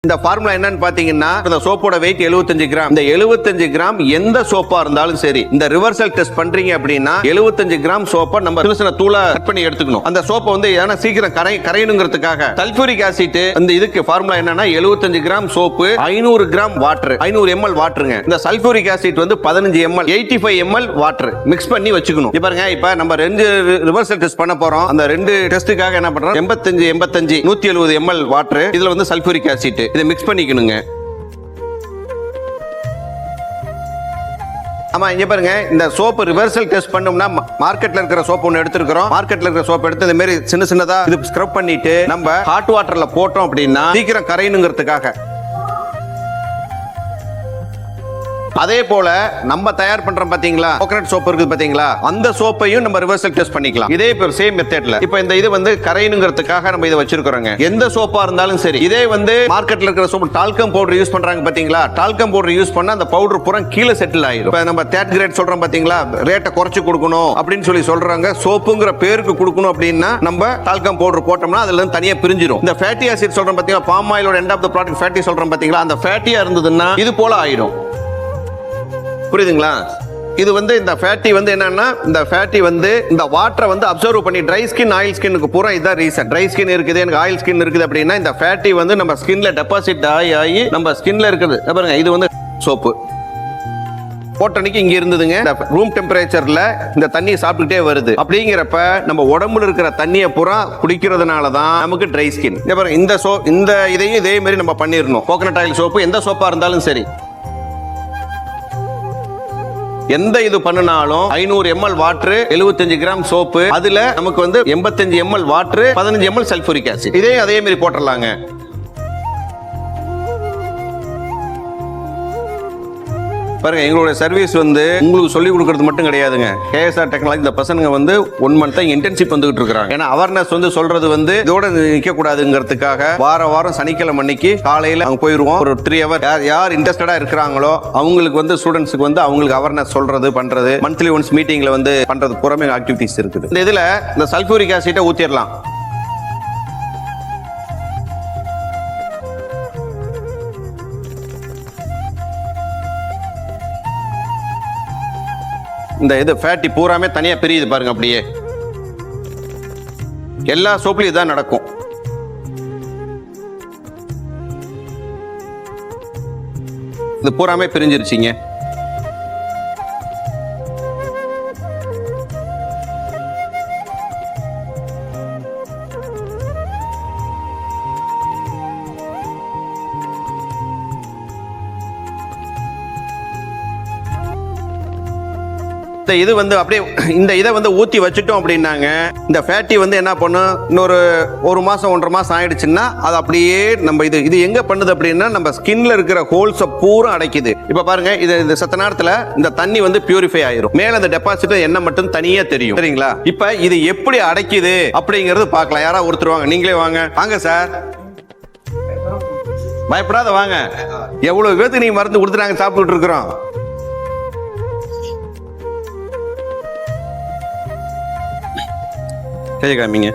இந்த ஃபார்முலா என்னன்னு பாத்தீங்கன்னா இந்த சோப்போட வெயிட் 75 கிராம். இந்த 75 கிராம் எந்த சோப்பா இருந்தாலும் சரி, இந்த ரிவர்சல் டெஸ்ட் பண்றீங்க அப்படின்னா 75 கிராம் சோப்பை நம்ம சின்ன சின்ன தூளா கட் பண்ணி எடுத்துக்கணும். அந்த சோப்பை வந்து ஏன்னா சீக்கிரம் கரையணுங்கிறதுக்காக சல்பூரிக் ஆசிட் இந்த இதுக்கு ஃபார்முலா என்னன்னா 75 gram soap 500 gram water, 500 ml வாட்டருங்க. இந்த சல்பூரிக் ஆசிட் வந்து 15 ml, 85 ml வாட்டர் மிக்ஸ் பண்ணி வச்சுக்கணும். இப்ப பாருங்க, இப்ப நம்ம ரெண்டு ரிவர்சல் டெஸ்ட் பண்ண போறோம். அந்த ரெண்டு டெஸ்டுக்காக என்ன பண்றோம், 85 170 ml வாட்டர், இதுல வந்து சல்பூரிக் ஆசிட் இதை மிக்ஸ் பண்ணிக்கணுங்க. ஆமா, இங்க பாருங்க, இந்த சோப்பு ரிவர்சல் டெஸ்ட் பண்ணோம்னா மார்க்கெட்ல இருக்கிற சோப்பு ஒன்னு எடுத்துக்கிறோம். மார்க்கெட்ல இருக்கிற சோப்பு எடுத்து இந்த மாதிரி சின்ன சின்னதா இது ஸ்க்ரப் பண்ணிட்டு நம்ம ஹாட் வாட்டர்ல போட்டோம் அப்படின்னா சீக்கிரம் கரையணுங்கிறதுக்காக. அதே போல நம்ம தயார் பண்றோம் பாத்தீங்களா, கோகனட் சோப்பு இருக்குது பாத்தீங்களா, அந்த சோப்பையும் நம்ம ரிவர்சல் டெஸ்ட் பண்ணிக்கலாம். இதே சேம் மெத்தட்ல. இப்போ இந்த இது வந்து கரையணுங்கிறதுக்காக நம்ம இதை வச்சிருக்கோங்க. எந்த சோப்பா இருந்தாலும் சரி, இதே வந்து மார்க்கெட்ல இருக்கிற சோப்பு டால்கம் பவுடர் யூஸ் பண்றாங்க பாத்தீங்களா, டால்கம் பவுடர் யூஸ் பண்ணா அந்த பவுடர் பூரா கீழே செட்டில் ஆயிடும். இப்போ நம்ம தேர்ட் கிரேட் சொல்றோம் பாத்தீங்களா, ரேட்டை குறைச்சு கொடுக்கணும் அப்படின்னு சொல்லி சொல்றாங்க. சோப்புங்கிற பேருக்கு கொடுக்கணும் அப்படின்னா நம்ம டால்கம் பவுடர் போட்டோம்னா அதுல இருந்து தனியா பிரிஞ்சிடும். இந்த ஃபேட்டி ஆசிட் சொல்றோம் பாத்தீங்களா, பாம் ஆயிலோட end of the product fatty சொல்றோம் பாத்தீங்களா, அந்த ஃபேட்டியா இருந்ததுன்னா இது போல ஆயிடும். புரியுதுங்களா? இது வந்து இந்த ஃபேட்டி வந்து என்னன்னா, இந்த ஃபேட்டி வந்து இந்த வாட்டரை வந்து அப்சர்வ் பண்ணி ட்ரை ஸ்கின் ஆயில் ஸ்கின்னுக்கு பூரா இதான் ரீசன். ட்ரை ஸ்கின் இருக்குது, எனக்கு ஆயில் ஸ்கின் இருக்குது அப்படின்னா இந்த ஃபேட்டி வந்து நம்ம ஸ்கின்ல டெபாசிட் ஆகி நம்ம ஸ்கின்ல இருக்குது. பாருங்க, இது வந்து சோப்பு போட்டனைக்கு இங்க இருந்ததுங்க. ரூம் டெம்பரேச்சர்ல இந்த தண்ணியை சாப்பிட்டுட்டே வருது. அப்படிங்கிறப்ப நம்ம உடம்புல இருக்கிற தண்ணியை பூரா குடிக்கிறதுனால தான் நமக்கு ட்ரை ஸ்கின். இந்த இதையும் இதே மாதிரி நம்ம பண்ணிடணும். கோகனட் ஆயில் சோப்பு எந்த சோப்பா இருந்தாலும் சரி, எந்த இது பண்ணினாலும் 500 ml வாட்டர், 75 கிராம் சோப்பு, அதுல நமக்கு வந்து 85 ml water, 15 ml sulphuric acid, இதே அதே மாதிரி போட்டுடலாங்க. பாருங்க, எங்களுடைய சர்வீஸ் வந்து உங்களுக்கு சொல்லி கொடுக்கறது மட்டும் கிடையாதுங்க. கேஎஸ்ஆர் டெக்னாலஜி இந்த பசங்க வந்து 1 month இன்டர்ன்ஷிப் வந்துகிட்டு இருக்காங்க. ஏன்னா அவேர்னஸ் வந்து சொல்றது வந்து இதோட நிக்க கூடாதுங்கிறதுக்காக வாரம் சனிக்கிழமை அன்னைக்கு காலையில அங்க போயிருவோம். ஒரு 3 hour யார் இன்ட்ரெஸ்டடா இருக்கிறாங்களோ அவங்களுக்கு வந்து ஸ்டூடெண்ட்ஸ்க்கு வந்து அவங்களுக்கு அவேர்னஸ் சொல்றது பண்றது, மந்த்லி ஒன்ஸ் மீட்டிங்ல வந்து பண்றது புறமே ஆக்டிவிட்டிஸ் இருக்குது. இந்த இதுல இந்த சல்பூரிக் ஆசிட்டை ஊத்திடலாம். இந்த இது ஃபேட்டி பூராமே தனியா பிரியுது பாருங்க. அப்படியே எல்லா சோப்புலயும் இதான் நடக்கும். இது பூராமே பிரிஞ்சிருச்சிங்க. இது வந்து அப்படியே இந்த இதை வந்து ஊற்றி வச்சுட்டோம் அப்படின்னாங்க, இந்த ஃபேட்டி வந்து என்ன பண்ணும், இன்னொரு 1 மாசம் 1.5 மாசம் ஆயிடுச்சுன்னா அது அப்படியே நம்ம இது எங்க பண்ணுது அப்படின்னா நம்ம ஸ்கின்ல இருக்கிற ஹோல்ஸை பூரா அடைக்குது. இப்ப பாருங்க, இது சத்த நேரத்துல இந்த தண்ணி வந்து பியூரிஃபை ஆயிரும். மேல அந்த டெபாசிட் என்ன மட்டும் தனியா தெரியும். சரிங்களா? இப்ப இது எப்படி அடைக்குது அப்படிங்கறது பார்க்கலாம். யாராவது ஒருத்தர் வாங்க, நீங்களே வாங்க. வாங்க சார், பயப்படாத வாங்க. எவ்வளவு பேருக்கு நீங்க மருந்து கொடுத்து நாங்க சாப்பிட்டு இருக்கிறோம். காமிங்க.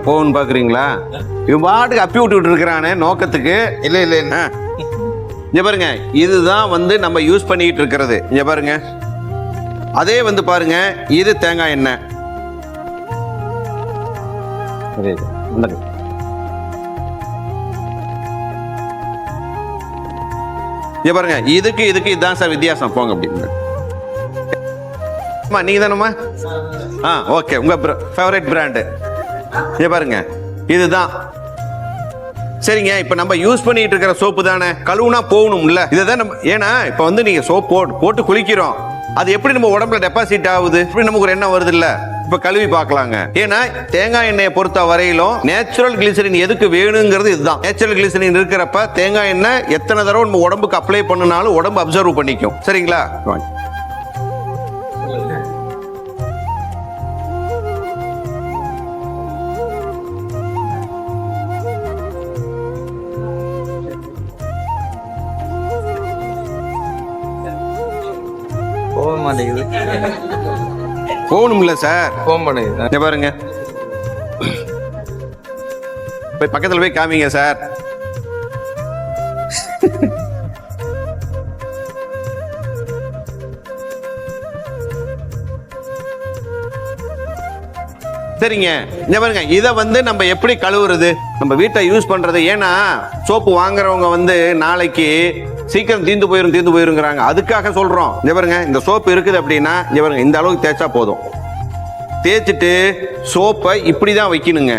போன் பாக்குறீங்களா? இவன் பாட்டுக்கு அப்பி விட்டு இருக்கிறானே நோக்கத்துக்கு. இல்ல இல்ல, இங்க பாருங்க, இதுதான் வந்து நம்ம யூஸ் பண்ணிட்டு இருக்கிறது. இங்க பாருங்க, அதே வந்து பாருங்க, இது தேங்காய் எண்ணெய். பாருங்க, இதுக்கு இதுதான் சார் வித்தியாசம். போங்க அப்படின்னு நீங்க தானம்மா? ஓகே, உங்க ஃபேவரட் பிராண்டு. பாருங்க, இதுதான். சரிங்க, இப்ப நம்ம யூஸ் பண்ணிட்டு இருக்கிற சோப்பு தானே, கழுவுனா போகணும்ல. இதுதான் நம்ம, ஏன்னா இப்ப வந்து நீங்க சோப் போட்டு குளிக்கிறோம், அது எப்படி நம்ம உடம்புல டெபாசிட் ஆகுது, இப்படி நமக்கு ஒரு எண்ணம் வருது இல்ல. இப்ப கழுவி பார்க்கலாங்க. ஏன்னா தேங்காய் எண்ணெயை பொறுத்த வரையிலும் நேச்சுரல் கிளிசரின் எதுக்கு வேணுங்கிறது இதுதான். நேச்சுரல் கிளிசரின் இருக்கிறப்ப தேங்காய் எண்ணெய் எத்தனை தடவை நம்ம உடம்புக்கு அப்ளை பண்ணினாலும் உடம்பு அப்சர்வ் பண்ணிக்கும். சரிங்களா? மாட்டேங்குது. போகணும்ல சார். போக மாட்டேங்குது. இங்க பாருங்க, போய் பக்கத்துல போய் காமிங்க சார். சரிங்க, இங்க பாருங்க, இதை வந்து நம்ம எப்படி கழுவுறது, நம்ம வீட்டை யூஸ் பண்றது. ஏன்னா சோப்பு வாங்குறவங்க வந்து நாளைக்கு சீக்கிரம் தீந்து போயிருங்கிறாங்க. அதுக்காக சொல்றோம். இங்க பாருங்க, இந்த சோப்பு இருக்குது அப்படின்னா இங்க பாருங்க, இந்த அளவுக்கு தேய்ச்சா போதும். தேய்ச்சிட்டு சோப்பை இப்படிதான் வைக்கணுங்க.